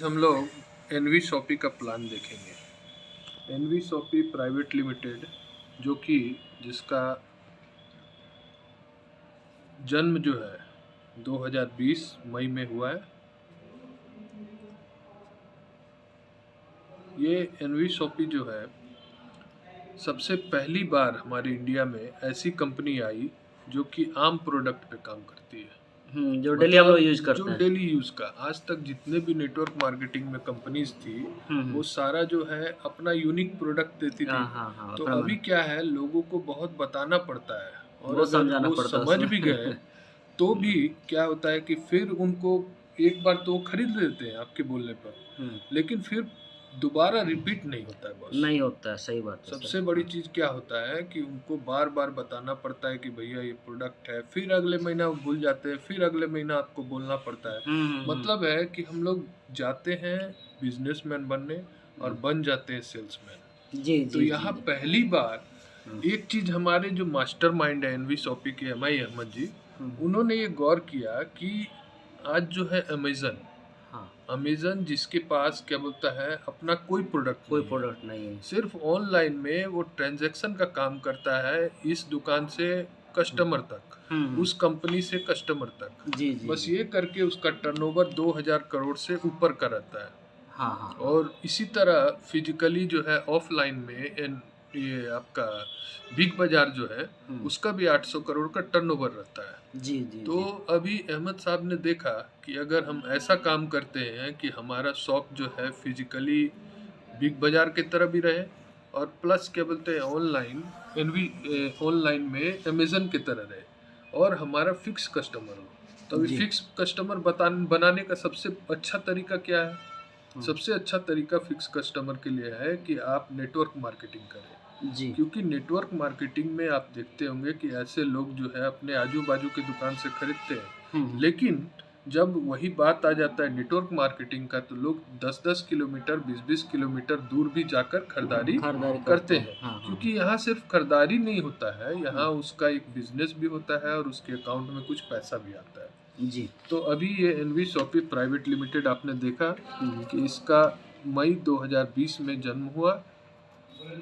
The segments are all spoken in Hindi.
हम लोग एनवी शॉपी का प्लान देखेंगे। एनवी शॉपी प्राइवेट लिमिटेड जो कि जिसका जन्म जो है 2020 मई में हुआ है। ये एनवी शॉपी जो है सबसे पहली बार हमारे इंडिया में ऐसी कंपनी आई जो कि आम प्रोडक्ट पे काम करती है। जो डेली हम लोग यूज करते जो हैं। डेली यूज का आज तक जितने भी नेटवर्क मार्केटिंग में कंपनीज थी वो सारा जो है अपना यूनिक प्रोडक्ट देती थी। तो अभी क्या है, लोगों को बहुत बताना पड़ता है और अगर वो समझ भी गए तो भी क्या होता है कि फिर उनको एक बार तो खरीद लेते हैं आपके बोलने पर, लेकिन फिर दोबारा रिपीट नहीं होता है। बस नहीं होता है, सही बात है। सबसे बड़ी चीज क्या होता है कि उनको बार बार बताना पड़ता है कि भैया ये प्रोडक्ट है, फिर अगले महीना वो भूल जाते हैं, फिर अगले महीना आपको बोलना पड़ता है। मतलब है कि हम लोग जाते हैं बिजनेसमैन बनने और बन जाते हैं सेल्समैन। जी तो यहाँ पहली बार एक चीज हमारे जो मास्टर माइंड है एनवी शॉपी के एम.आई. अहमद जी, उन्होंने ये गौर किया कि आज जो है अमेजन जिसके पास क्या बोलता है अपना कोई प्रोडक्ट नहीं है, सिर्फ ऑनलाइन में वो ट्रांजैक्शन का काम करता है, इस दुकान से कस्टमर तक, उस कंपनी से कस्टमर तक। बस ये करके उसका टर्नओवर 2000 करोड़ से ऊपर का रहता है। और इसी तरह फिजिकली जो है ऑफलाइन में ये आपका बिग बाजार जो है उसका भी 800 करोड़ का टर्नओवर रहता है। तो अभी अहमद साहब ने देखा कि अगर हम ऐसा काम करते हैं कि हमारा शॉप जो है फिजिकली बिग बाजार की तरह भी रहे और प्लस क्या बोलते हैं ऑनलाइन में अमेजन की तरह रहे और हमारा फिक्स कस्टमर हो, तो अभी फिक्स कस्टमर बनाने का सबसे अच्छा तरीका क्या है? सबसे अच्छा तरीका फिक्स कस्टमर के लिए है कि आप नेटवर्क मार्केटिंग करें। क्योंकि नेटवर्क मार्केटिंग में आप देखते होंगे कि ऐसे लोग जो है अपने आजू बाजू की दुकान से खरीदते हैं, लेकिन जब वही बात आ जाता है नेटवर्क मार्केटिंग का तो लोग 10-10 किलोमीटर 20-20 किलोमीटर दूर भी जाकर खरीदारी करते हैं। क्योंकि यहाँ सिर्फ खरीदारी नहीं होता है, यहाँ उसका एक बिजनेस भी होता है और उसके अकाउंट में कुछ पैसा भी आता है। तो अभी ये एनवी शॉपी प्राइवेट लिमिटेड आपने देखा कि इसका मई 2020 में जन्म हुआ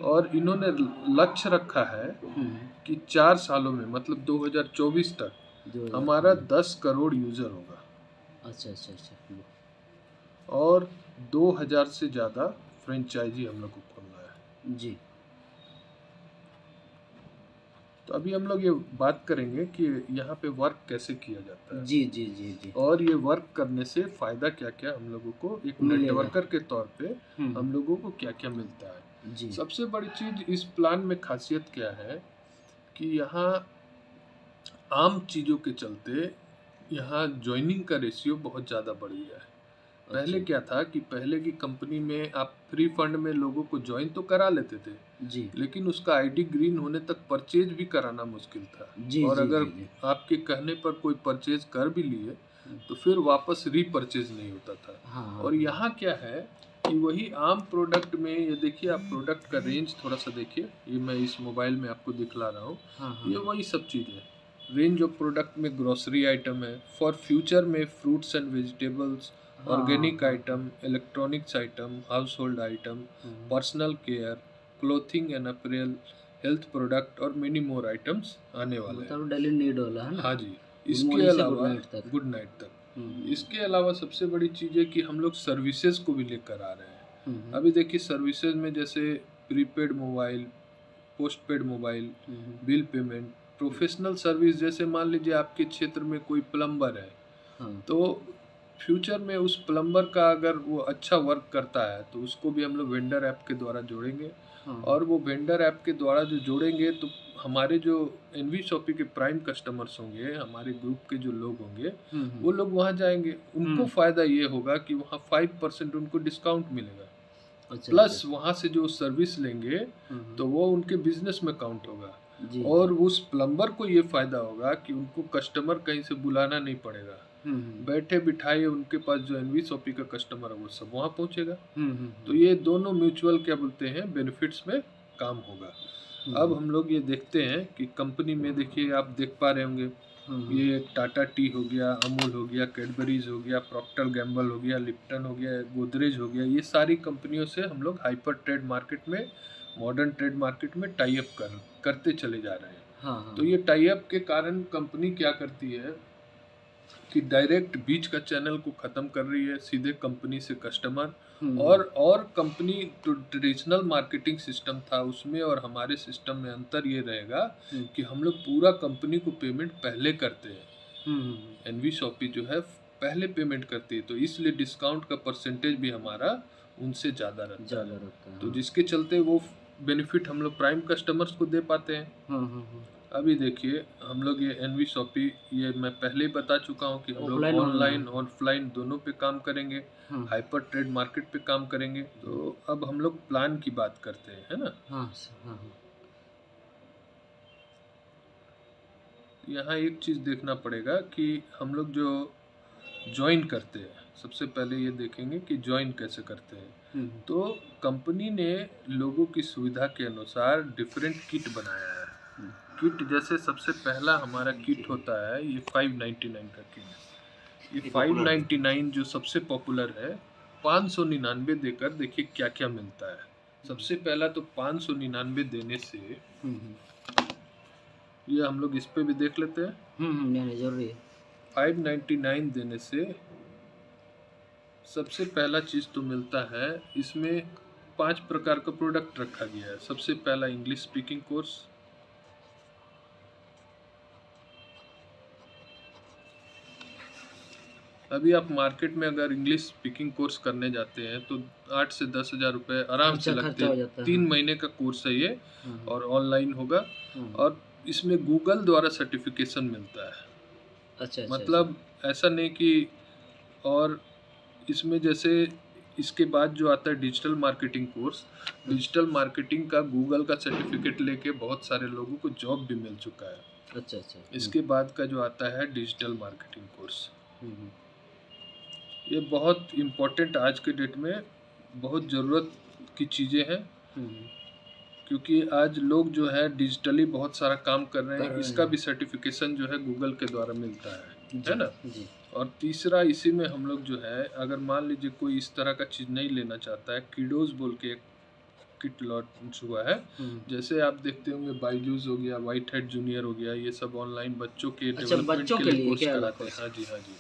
और इन्होंने लक्ष्य रखा है कि 4 सालों में मतलब 2024 तक हमारा 10 करोड़ यूजर होगा। अच्छा। और 2000 से ज़्यादा फ्रेंचाइजी हम लोग को खोलना है। तो अभी हम लोग ये बात करेंगे कि यहाँ पे वर्क कैसे किया जाता है। जी। और ये वर्क करने से फ़ायदा क्या क्या हम लोगों को एक नेटवर्कर के तौर पे हम लोगों को क्या क्या मिलता है। सबसे बड़ी चीज़ इस प्लान में खासियत क्या है कि यहाँ आम चीज़ों के चलते यहाँ ज्वाइनिंग का रेशियो बहुत ज़्यादा बढ़ गया है। पहले क्या था कि पहले की कंपनी में आप फ्री फंड में लोगों को ज्वाइन तो करा लेते थे, लेकिन उसका आईडी ग्रीन होने तक परचेज भी कराना मुश्किल था। और अगर आपके कहने पर कोई परचेज कर भी लिए तो फिर वापस रीपरचेज नहीं होता था। और यहाँ क्या है कि वही आम प्रोडक्ट में ये देखिए, आप प्रोडक्ट का रेंज थोड़ा सा देखिए, ये मैं इस मोबाइल में आपको दिखला रहा हूँ। ये वही सब चीज़ है। रेंज ऑफ प्रोडक्ट में ग्रोसरी आइटम है, फॉर फ्यूचर में fruits and vegetables, organic item, electronics item, house hold item, personal care, clothing and April, health product और मेनी मोर आइटम्स आने वाले हैं। डेली नीड वाला है। हाँ जी। इसके अलावा गुड नाइट तक इसके अलावा सबसे बड़ी चीज़ है कि हम लोग सर्विसेज को भी लेकर आ रहे हैं। अभी देखिए सर्विसेज में जैसे prepaid mobile, postpaid mobile, bill payment, professional service, जैसे मान लीजिए आपके क्षेत्र में कोई प्लम्बर है तो फ्यूचर में उस प्लम्बर का अगर वो अच्छा वर्क करता है तो उसको भी हम लोग वेंडर ऐप के द्वारा जोड़ेंगे। और वो वेंडर ऐप के द्वारा जो जोड़ेंगे तो हमारे जो एनवी शॉपी के प्राइम कस्टमर्स होंगे, हमारे ग्रुप के जो लोग होंगे, वो लोग वहाँ जाएंगे, उनको फ़ायदा ये होगा कि वहाँ 5% उनको डिस्काउंट मिलेगा। प्लस वहाँ से जो सर्विस लेंगे तो वो उनके बिजनेस में काउंट होगा। और उस प्लम्बर को ये फ़ायदा होगा कि उनको कस्टमर कहीं से बुलाना नहीं पड़ेगा, बैठे बिठाए उनके पास जो एनवी शॉपी का कस्टमर है वो सब वहाँ पहुँचेगा। तो ये दोनों म्यूचुअल क्या बोलते हैं बेनिफिट्स में काम होगा। अब हम लोग ये देखते हैं कि कंपनी में देखिए, आप देख पा रहे होंगे ये टाटा टी हो गया, अमूल हो गया, कैडबरीज हो गया, प्रॉक्टर गैम्बल हो गया, लिप्टन हो गया, गोदरेज हो गया, ये सारी कंपनियों से हम लोग हाइपर ट्रेड मार्केट में, मॉडर्न ट्रेड मार्केट में टाई अप करते चले जा रहे हैं। हाँ। तो ये टाई अप के कारण कंपनी क्या करती है कि डायरेक्ट बीच का चैनल को ख़त्म कर रही है, सीधे कंपनी से कस्टमर। और कंपनी जो ट्रेडिशनल मार्केटिंग सिस्टम था उसमें और हमारे सिस्टम में अंतर ये रहेगा कि हम लोग पूरा कंपनी को पेमेंट पहले करते हैं। एनवी शॉपी जो है पहले पेमेंट करती है, तो इसलिए डिस्काउंट का परसेंटेज भी हमारा उनसे ज़्यादा रहता है। तो जिसके चलते वो बेनिफिट हम लोग प्राइम कस्टमर्स को दे पाते हैं। अभी देखिए हम लोग ये एनवी शॉपी, ये मैं पहले ही बता चुका हूँ कि हम लोग ऑनलाइन ऑफलाइन दोनों पे काम करेंगे, हाइपर ट्रेड मार्केट पे काम करेंगे। तो अब हम लोग प्लान की बात करते हैं, है ना। यहाँ एक चीज़ देखना पड़ेगा कि हम लोग जो ज्वाइन करते हैं, सबसे पहले ये देखेंगे कि ज्वाइन कैसे करते हैं। तो कंपनी ने लोगों की सुविधा के अनुसार डिफरेंट किट बनाया है। किट जैसे सबसे पहला हमारा किट होता है ये 599 का किट। ये 599 जो सबसे पॉपुलर है, 599 देकर देखिए क्या क्या मिलता है। सबसे पहला तो 599 देने से, ये हम लोग इस पे भी देख लेते हैं। जरूरी है। 599 देने से सबसे पहला चीज़ तो मिलता है, इसमें 5 प्रकार का प्रोडक्ट रखा गया है। सबसे पहला इंग्लिश स्पीकिंग कोर्स, अभी आप मार्केट में अगर इंग्लिश स्पीकिंग कोर्स करने जाते हैं तो 8 से 10 हज़ार रुपये आराम से लगते हैं। 3 महीने का कोर्स है ये, और ऑनलाइन होगा, और इसमें गूगल द्वारा सर्टिफिकेशन मिलता है। अच्छा। मतलब ऐसा नहीं कि, और इसमें जैसे इसके बाद जो आता है digital marketing course, digital marketing का गूगल का सर्टिफिकेट लेके बहुत सारे लोगों को जॉब भी मिल चुका है। अच्छा। इसके बाद का जो आता है डिजिटल मार्केटिंग कोर्स, ये बहुत इम्पोर्टेंट आज के डेट में बहुत ज़रूरत की चीज़ें हैं, क्योंकि आज लोग जो है डिजिटली बहुत सारा काम कर रहे हैं। इसका भी सर्टिफिकेशन जो है गूगल के द्वारा मिलता है ना जी। और तीसरा इसी में हम लोग जो है, अगर मान लीजिए कोई इस तरह का चीज़ नहीं लेना चाहता है, किडोज बोल के एक किट लॉन्च हुआ है। जैसे आप देखते होंगे बायजूस हो गया, व्हाइट हेड जूनियर हो गया, ये सब ऑनलाइन बच्चों के डेवलपमेंट के लिए कोर्स कराते हैं। हाँ जी।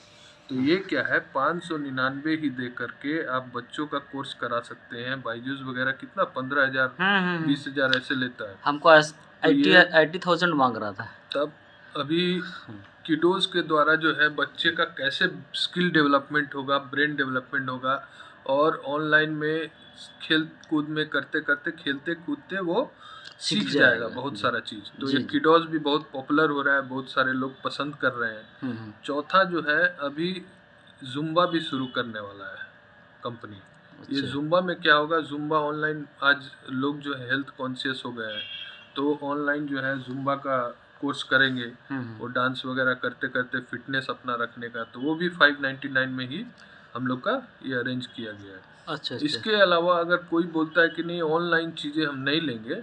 तो ये क्या है, 599 ही दे करके आप बच्चों का कोर्स करा सकते हैं। बायजूस वगैरह कितना 15,000 20,000 ऐसे लेता है। हमको 80,000 मांग रहा था तब। अभी किडोज के द्वारा जो है बच्चे का कैसे स्किल डेवलपमेंट होगा, ब्रेन डेवलपमेंट होगा, और ऑनलाइन में खेल कूद में करते करते, खेलते कूदते वो सीख जाएगा बहुत सारा चीज़। तो ये किडोज भी बहुत पॉपुलर हो रहा है, बहुत सारे लोग पसंद कर रहे हैं। चौथा जो है, अभी जुम्बा भी शुरू करने वाला है कंपनी। ये जुम्बा में क्या होगा, जुम्बा ऑनलाइन आज लोग जो है हेल्थ कॉन्शियस हो गए हैं, तो ऑनलाइन जो है जुम्बा का कोर्स करेंगे, वो डांस वगैरह करते करते फिटनेस अपना रखने का, तो वो भी 599 में ही हम लोग का ये अरेंज किया गया है। अच्छा। इसके अलावा अगर कोई बोलता है कि नहीं ऑनलाइन चीज़ें हम नहीं लेंगे,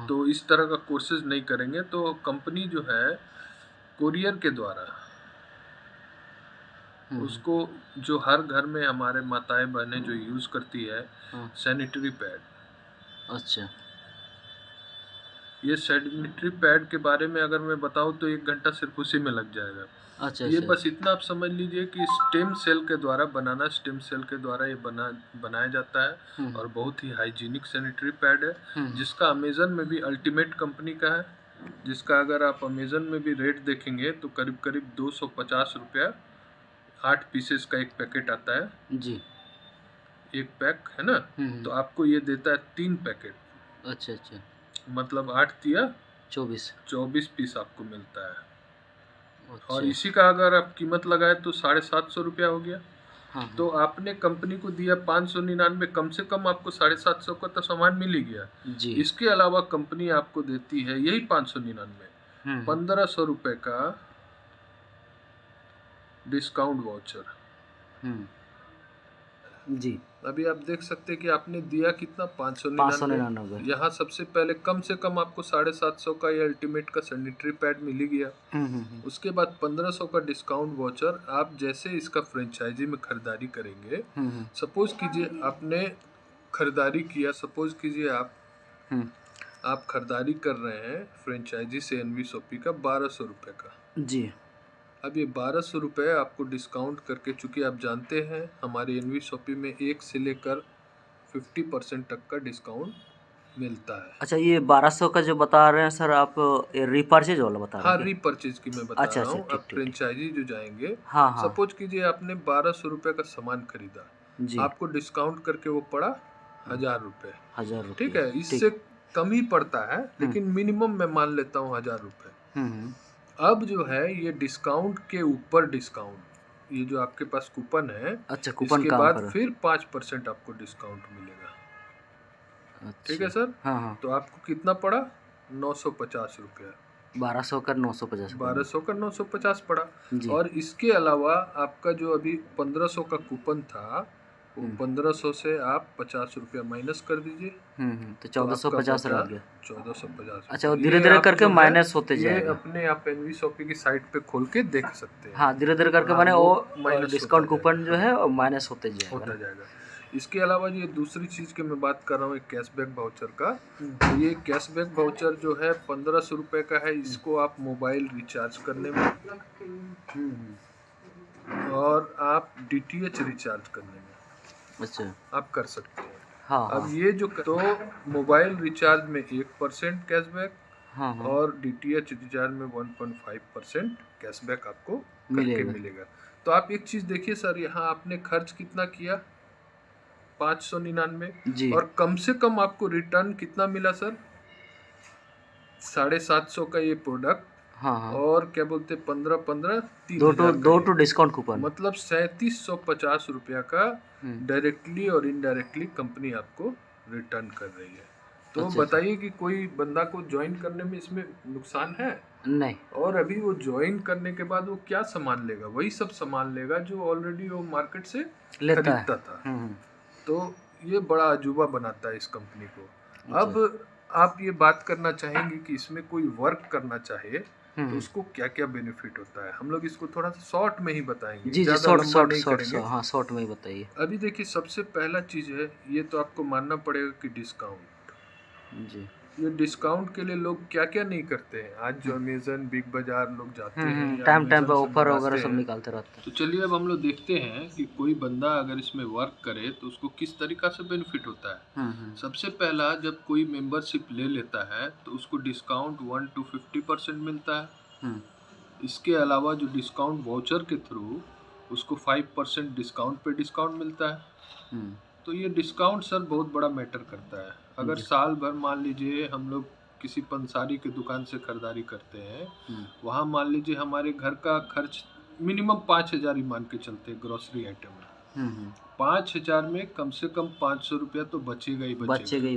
तो इस तरह का कोर्सेज नहीं करेंगे, तो कंपनी जो है कोरियर के द्वारा उसको, जो हर घर में हमारे माताएं बहनें जो यूज़ करती है, सैनिटरी पैड। अच्छा। ये सैनिटरी पैड के बारे में अगर मैं बताऊं तो 1 घंटा सिर्फ उसी में लग जाएगा। ये बस इतना आप समझ लीजिए कि स्टेम सेल के द्वारा ये बनाया जाता है, और बहुत ही हाइजीनिक सैनिटरी पैड है, जिसका अमेज़न में भी अल्टीमेट कंपनी का है, जिसका अगर आप अमेज़न में भी रेट देखेंगे तो करीब करीब 250 रुपया 8 पीसेस का एक पैकेट आता है जी। एक पैक है ना, तो आपको ये देता है 3 पैकेट। अच्छा। मतलब 8 तिया 24 पीस आपको मिलता है। अच्छा। और इसी का अगर आप कीमत लगाए तो 750 रुपया हो गया। तो आपने कंपनी को दिया 599, कम से कम आपको 750 का तो सामान मिल ही गया जी। इसके अलावा कंपनी आपको देती है यही 599 1500 रुपए का डिस्काउंट वाउचर। जी। अभी आप देख सकते हैं कि आपने दिया कितना 599। यहाँ सबसे पहले कम से कम आपको 750 का ये अल्टीमेट का सैनिटरी पैड मिल ही गया। उसके बाद 1500 का डिस्काउंट वाउचर। आप जैसे इसका फ्रेंचाइजी में खरीदारी करेंगे, सपोज कीजिए आपने खरीदारी किया, सपोज कीजिए आप खरीदारी कर रहे हैं फ्रेंचाइजी से एनवी शॉपी का 1200 रुपये का जी। अब ये 1200 रुपये आपको डिस्काउंट करके, चूँकि आप जानते हैं हमारे एनवी शॉपी में 1 से लेकर 50% तक का डिस्काउंट मिलता है। अच्छा, ये 1200 का जो बता रहे हैं सर आप, रीपरचेज वाला बता रहे हैं? हाँ, रीपरचेज की मैं बता रहा हूँ। आप फ्रेंचाइजी जो जाएंगे, सपोज कीजिए आपने 1200 रुपये का सामान खरीदा, आपको डिस्काउंट करके वो पड़ा 1000 रुपये। 1000 रुपये, ठीक है। इससे कम ही पड़ता है, लेकिन मिनिमम मैं मान लेता हूँ 1000 रुपये। अब जो है ये डिस्काउंट के ऊपर डिस्काउंट, ये जो आपके पास कूपन है, अच्छा, कूपन इसके बाद फिर 5% आपको डिस्काउंट मिलेगा। अच्छा। ठीक है सर। हाँ। तो आपको कितना पड़ा? 950 रुपया। 1200 का 950। 1200 का 950 पड़ा। और इसके अलावा आपका जो अभी 1500 का कूपन था, 1500 से आप 50 रुपया माइनस कर दीजिए, तो 1450 रह गया। 1450। अच्छा, धीरे धीरे करके माइनस होते जाएगा। अपने आप एनवी शॉपी की साइट पे खोल के देख सकते हैं। हाँ, धीरे धीरे करके मैंने वो डिस्काउंट कूपन जो है माइनस होते जाएगा। इसके अलावा ये दूसरी चीज़ की मैं बात कर रहा हूँ, एक कैशबैक वाउचर का। तो ये कैशबैक वाउचर जो है 1500 रुपये का है। इसको आप मोबाइल रिचार्ज करने में और आप DTH रिचार्ज करने में आप कर सकते हैं। हाँ। अब ये जो तो मोबाइल रिचार्ज में 1% कैशबैक, और DTH रिचार्ज में 1.5% कैशबैक आपको मिलेगा। तो आप एक चीज देखिए सर, यहाँ आपने खर्च कितना किया? 599, और कम से कम आपको रिटर्न कितना मिला सर? 750 का ये प्रोडक्ट। और क्या बोलते 15 दो डिस्काउंट कूपन, मतलब 3750 रुपया का डायरेक्टली और इनडायरेक्टली कंपनी आपको रिटर्न कर रही है। तो बताइए कि कोई बंदा को ज्वाइन करने में इसमें नुकसान है? नहीं। और अभी वो ज्वाइन करने के बाद वो क्या सामान लेगा? वही सब सामान लेगा जो ऑलरेडी वो मार्केट से खरीदता था। तो ये बड़ा अजूबा बनाता है इस कंपनी को। अब आप ये बात करना चाहेंगे कि इसमें कोई वर्क करना चाहे तो उसको क्या क्या बेनिफिट होता है? हम लोग इसको थोड़ा सा शॉर्ट में ही बताएंगे। जी, शॉर्ट में ही बताइए। अभी देखिए, सबसे पहला चीज है, ये तो आपको मानना पड़ेगा कि डिस्काउंट। जी, ये डिस्काउंट के लिए लोग क्या क्या नहीं करते हैं। आज जो अमेजन, बिग बाजार लोग जाते हैं, टाइम पे ऑफर वगैरह सब निकालते रहते हैं। तो चलिए अब हम लोग देखते हैं कि कोई बंदा अगर इसमें वर्क करे तो उसको किस तरीका से बेनिफिट होता है। सबसे पहला, जब कोई मेंबरशिप ले लेता है तो उसको डिस्काउंट 1 to 50% मिलता है। इसके अलावा जो डिस्काउंट वाउचर के थ्रू उसको 5% डिस्काउंट पे डिस्काउंट मिलता है। तो ये डिस्काउंट सर बहुत बड़ा मैटर करता है। अगर साल भर मान लीजिए हम लोग किसी पंसारी की दुकान से खरीदारी करते हैं, वहाँ मान लीजिए हमारे घर का खर्च मिनिमम 5000 ही मान के चलते हैं ग्रोसरी आइटम में। 5000 में कम से कम 500 रुपया तो बचेगा ही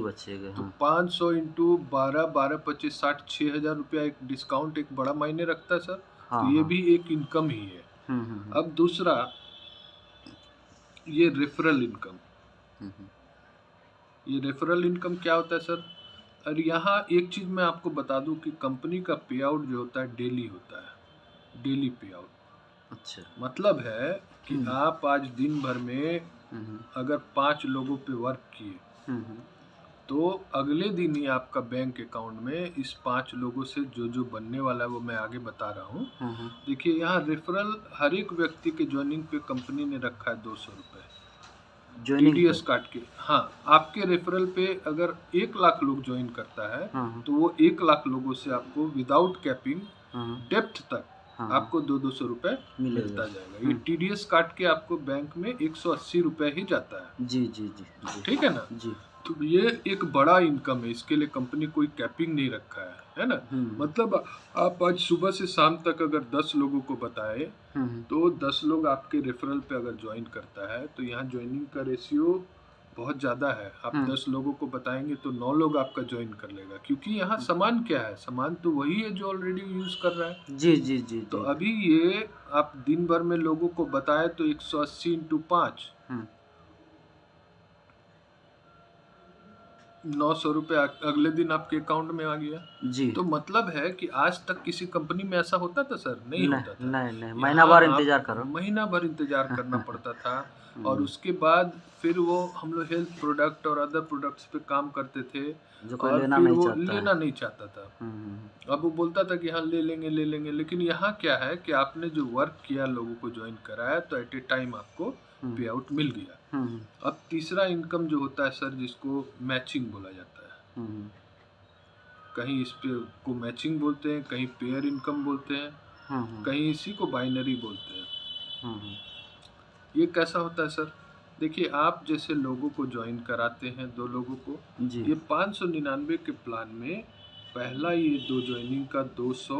बचेगा। तो 500 इंटू 12, 12 25 60, 6000 रुपया एक डिस्काउंट एक बड़ा मायने रखता है सर। तो ये भी एक इनकम ही है। अब दूसरा, ये रेफरल इनकम। ये रेफरल इनकम क्या होता है सर? और यहाँ एक चीज मैं आपको बता दूं कि कंपनी का पे आउट जो होता है डेली होता है, डेली पे आउट। अच्छा, मतलब है कि आप आज दिन भर में अगर 5 लोगों पे वर्क किए तो अगले दिन ही आपका बैंक अकाउंट में इस 5 लोगों से जो बनने वाला है वो मैं आगे बता रहा हूँ। देखिए, यहाँ रेफरल हर एक व्यक्ति के ज्वाइनिंग पे कंपनी ने रखा है 200 रुपये TDS काट के। हाँ, आपके रेफरल पे अगर 1 लाख लोग ज्वाइन करता है तो वो 1 लाख लोगों से आपको विदाउट कैपिंग डेप्थ तक आपको 200 रुपये मिलता जाएगा। ये TDS काट के आपको बैंक में 180 रुपये ही जाता है। जी। ठीक है ना जी। तो ये एक बड़ा इनकम है, इसके लिए कंपनी कोई कैपिंग नहीं रखा है ना। मतलब आप आज सुबह से शाम तक अगर 10 लोगों को बताए तो 10 लोग आपके रेफरल पे अगर ज्वाइन करता है तो यहाँ ज्वाइनिंग का रेशियो बहुत ज़्यादा है। आप 10 लोगों को बताएंगे तो 9 लोग आपका ज्वाइन कर लेगा, क्योंकि यहाँ सामान क्या है? सामान तो वही है जो ऑलरेडी यूज कर रहा है। जी। तो अभी ये आप दिन भर में लोगों को बताए तो 180 इंटू 5 900 रुपये अगले दिन आपके अकाउंट में आ गया जी। तो मतलब है कि आज तक किसी कंपनी में ऐसा होता था सर? नहीं होता था। नहीं, महीना भर इंतजार करो, महीना भर इंतजार करना पड़ता था। और उसके बाद फिर वो हम लोग हेल्थ प्रोडक्ट और अदर प्रोडक्ट्स पे काम करते थे जो कोई और लेना फिर नहीं वो चाहता लेना नहीं चाहता था। अब वो बोलता था कि हाँ ले लेंगे, लेकिन यहाँ क्या है कि आपने जो वर्क किया, लोगों को ज्वाइन कराया, तो एट ए टाइम आपको पे आउट मिल गया। अब तीसरा इनकम जो होता है सर, जिसको मैचिंग बोला जाता है, कहीं इस पे को मैचिंग बोलते हैं, कहीं पेयर इनकम बोलते हैं, कहीं इसी को बाइनरी बोलते हैं। ये कैसा होता है सर? देखिए, आप जैसे लोगों को ज्वाइन कराते हैं, 2 लोगों को, ये 599 के प्लान में पहला ये 2 ज्वाइनिंग का 200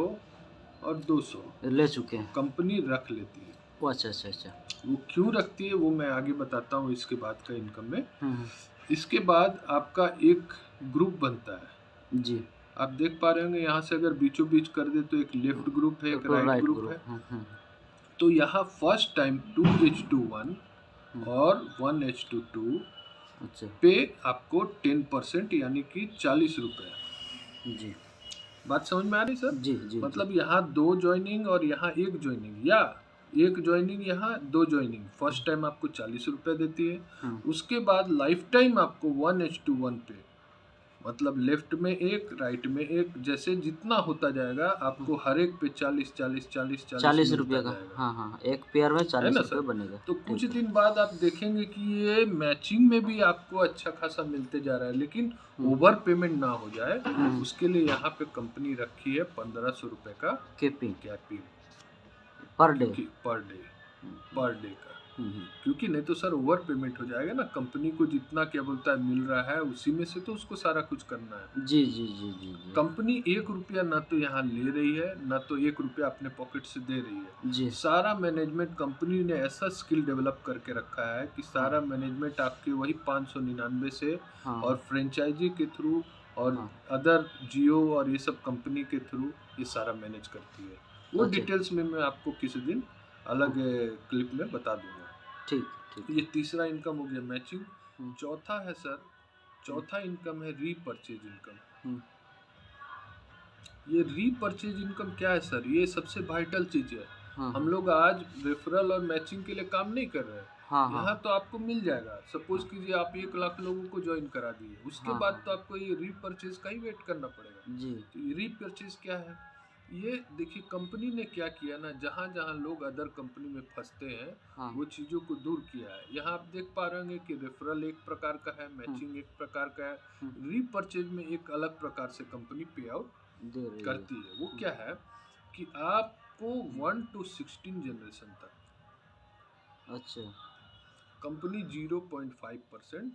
और 200 ले चुके हैं, कंपनी रख लेती है। अच्छा। वो क्यों रखती है वो मैं आगे बताता हूँ इसके बाद का इनकम में। इसके बाद आपका एक ग्रुप बनता है जी। आप देख पा रहे होंगे, यहाँ से अगर बीचों बीच कर दे तो एक लेफ्ट ग्रुप है, एक राइट ग्रुप है। तो यहाँ फर्स्ट टाइम 2H21 और 1H22 पे आपको 10% यानी कि 40 रुपये। जी, बात समझ में आ रही सर? जी। मतलब यहाँ 2 ज्वाइनिंग और यहाँ 1 ज्वाइनिंग, या 1 ज्वाइनिंग यहाँ 2 ज्वाइनिंग, फर्स्ट टाइम आपको 40 रुपये देती है। उसके बाद लाइफ टाइम आपको 1H21 पे, मतलब लेफ्ट में एक, राइट में एक, जैसे जितना होता जाएगा आपको हर एक पे 40 रुपये का, हाँ, एक पेयर में 40 रुपये बनेगा। तो कुछ दिन बाद आप देखेंगे कि ये मैचिंग में भी आपको अच्छा खासा मिलते जा रहा है, लेकिन ओवर पेमेंट ना हो जाए उसके लिए यहाँ पे कंपनी रखी है 1500 रुपये का कैपिंग पर डे का। क्योंकि नहीं तो सर ओवर पेमेंट हो जाएगा ना, कंपनी को जितना क्या बोलता है मिल रहा है उसी में से तो उसको सारा कुछ करना है। जी। कंपनी 1 रुपया ना तो यहाँ ले रही है, ना तो 1 रुपया अपने पॉकेट से दे रही है जी। सारा मैनेजमेंट कंपनी ने ऐसा स्किल डेवलप करके रखा है कि सारा मैनेजमेंट आपके वही 599 से और फ्रेंचाइजी के थ्रू और अदर जियो और ये सब कंपनी के थ्रू ये सारा मैनेज करती है। वो डिटेल्स में मैं आपको किसी दिन अलग क्लिप में बता दूंगा। ठीक। ये तीसरा इनकम हो गया मैचिंग। चौथा है सर, चौथा इनकम है रीपर्चेज इनकम। ये रीपर्चेज इनकम क्या है सर? ये सबसे वाइटल चीज है। हम लोग आज रेफरल और मैचिंग के लिए काम नहीं कर रहे हैं। यहाँ तो आपको मिल जाएगा। सपोज कीजिए आप 1 लाख लोगों को ज्वाइन करा दिए, उसके बाद तो आपको ये रीपर्चेज का ही वेट करना पड़ेगा जी। तो ये रीपर्चेज क्या है? ये देखिए कंपनी ने क्या किया ना, जहाँ जहाँ लोग अदर कंपनी में फंसते हैं वो चीज़ों को दूर किया है। यहाँ आप देख पा रहे होंगे कि रेफरल एक प्रकार का है, मैचिंग एक प्रकार का है, रीपर्चेज में एक अलग प्रकार से कंपनी पे आउट करती है। वो क्या है कि आपको 1 to 16 जनरेशन तक कंपनी 0.5%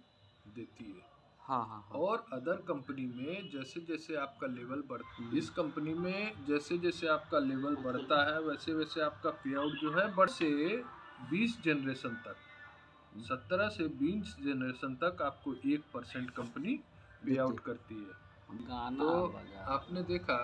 देती है। और अदर कंपनी में जैसे जैसे आपका लेवल बढ़ता है, इस कंपनी में जैसे जैसे आपका लेवल बढ़ता है वैसे वैसे आपका पे आउट जो है बढ़ से 20 जनरेशन तक, 17 से 20 जनरेशन तक आपको 1% कंपनी पे आउट करती है। तो आपने देखा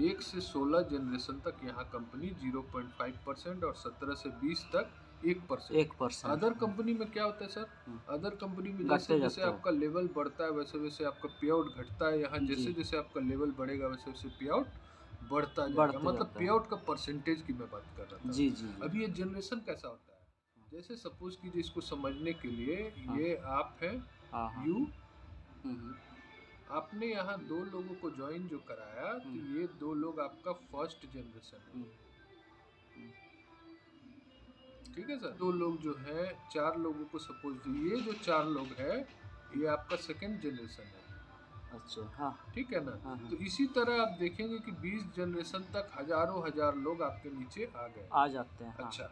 1 से 16 जनरेशन तक यहाँ कंपनी 0.5% और 17 से 20 तक 1%। अदर कंपनी में क्या होता है सर? अदर कंपनी में जैसे जैसे आपका लेवल बढ़ता है वैसे वैसे आपका पे आउट घटता है। यहाँ जैसे जैसे आपका लेवल बढ़ेगा वैसे वैसे पे आउट बढ़ता जाएगा। मतलब पे आउट का परसेंटेज की मैं बात कर रहा था। जी। अभी ये जनरेशन कैसा होता है, जैसे सपोज कीजिए, इसको समझने के लिए ये आप है यू, आपने यहाँ 2 लोगों को ज्वाइन जो कराया, तो ये 2 लोग आपका फर्स्ट जनरेशन है। ठीक है सर। 2 लोग जो है 4 लोगों को सपोज, ये जो 4 लोग है ये आपका सेकंड जनरेशन है। अच्छा, ठीक है ना। तो इसी तरह आप देखेंगे कि 20 जनरेशन तक हजारों हजार लोग आपके नीचे आ गए, आ जाते हैं। अच्छा,